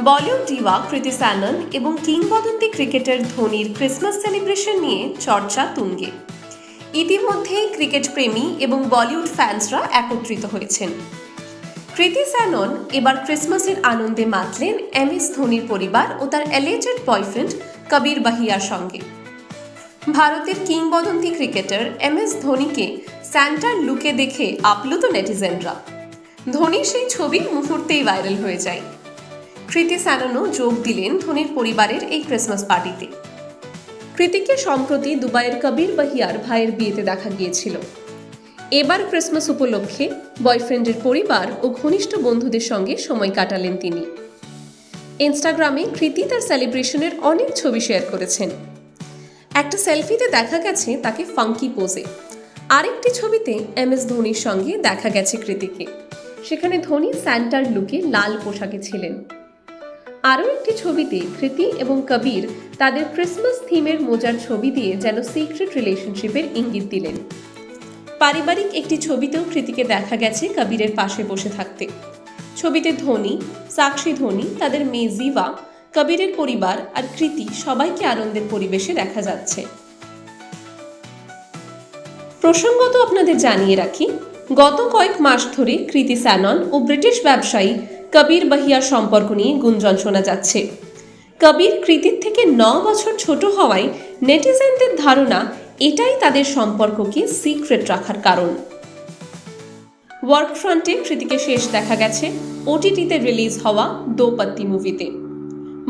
Bollywood Diva কৃতি Shannon এবং কিংবদন্তি ক্রিকেটার ধোনির ক্রিসমাস সেলিব্রেশন নিয়ে চর্চা তুঙ্গে। ইতিমধ্যেই ক্রিকেট প্রেমী এবং বলিউড ফ্যান্সরা একত্রিত হয়েছেন। কৃতি স্যানন এবার ক্রিসমাসের আনন্দে মাতলেন MS ধোনির পরিবার ও তার অ্যালিজড বয়ফ্রেন্ড কবির বাহিয়ার সঙ্গে। ভারতের কিংবদন্তি ক্রিকেটার MS ধোনিকে স্যান্টার লুকে দেখে আপ্লুত নেটিজেনরা। ধোনির সেই ছবি মুহূর্তেই ভাইরাল হয়ে যায়। কৃতি স্যাননও যোগ দিলেন ধোনির পরিবারের এই ক্রিসমাস পার্টিতে। কৃতিকে সম্প্রতি দুবাইয়ের কবির বাহিয়ার ভাইয়ের বিয়েতে দেখা গিয়েছিল। এবার ক্রিসমাস উপলক্ষে বয়ফ্রেন্ডের পরিবার ও ঘনিষ্ঠ বন্ধুদের সঙ্গে সময় কাটালেন তিনি। ইনস্টাগ্রামে কৃতি তার সেলিব্রেশনের অনেক ছবি শেয়ার করেছেন। একটা সেলফিতে দেখা গেছে তাকে ফাঙ্কি পোজে, আরেকটি ছবিতে MS ধোনির সঙ্গে দেখা গেছে কৃতিকে। সেখানে ধোনি স্যান্টার লুকে লাল পোশাকে ছিলেন। আরও একটি ছবিতে কৃতি এবং কবির তাদের ক্রিসমাস থিমের মোজার ছবি দিয়ে যেন সিক্রেট রিলেশনশিপের ইঙ্গিত দিলেন। পারিবারিক একটি ছবিতেও কৃতিকে দেখা গেছে কবিরের পাশে বসে থাকতে। ছবিতে ধোনি, সাক্ষী ধোনি, তাদের মেয়ে জিভা, কবিরের পরিবার আর কৃতি সবাইকে আনন্দের পরিবেশে দেখা যাচ্ছে। প্রসঙ্গত আপনাদের জানিয়ে রাখি, গত কয়েক মাস ধরে কৃতি স্যানন ও ব্রিটিশ ব্যবসায়ী কবির বাহিয়ার সম্পর্ক নিয়ে গুঞ্জন শোনা যাচ্ছে। কবির কৃতির থেকে 9 বছর ছোট হওয়ায় নেটিজেনদের ধারণা এটাই তাদের সম্পর্ককে সিক্রেট রাখার কারণ। ওয়ার্ক ফ্রন্টে কৃতিকে শেষ দেখা গেছে OTTতে রিলিজ হওয়া দো পত্তি মুভিতে।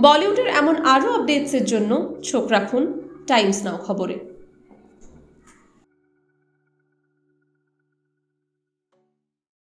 বলিউডের এমন আরও আপডেটসের জন্য চোখ রাখুন টাইমস নাও খবরে।